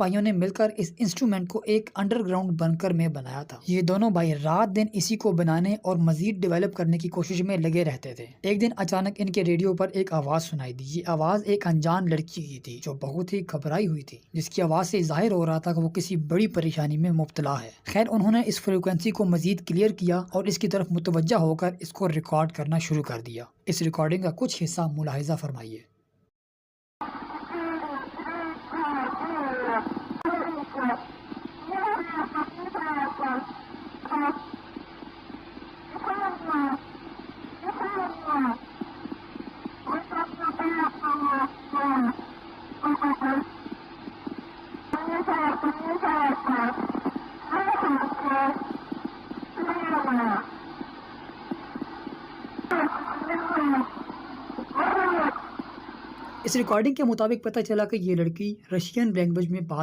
भाइयों ने मिलकर इस इंस्ट्रूमेंट को एक अंडरग्राउंड बंकर में बनाया था। ये दोनों भाई रात दिन इसी को बनाने और मजीद डेवलप करने की कोशिश में लगे रहते थे। एक दिन अचानक इनके रेडियो पर एक आवाज सुनाई दी। ये आवाज एक अनजान लड़की की थी जो बहुत ही घबराई हुई थी, जिसकी आवाज से जाहिर हो रहा था कि वो किसी बड़ी परेशानी में मुब्तला है। खैर, उन्होंने इस फ्रिक्वेंसी को मजीद क्लियर किया और इसकी तरफ मुतवज्जा होकर इसको रिकॉर्ड करना शुरू कर दिया। इस रिकॉर्डिंग का कुछ हिस्सा मुलाहिजा फरमाइए। इस रिकॉर्डिंग के मुताबिक पता चला कि ये लड़की रशियन लैंग्वेज में बात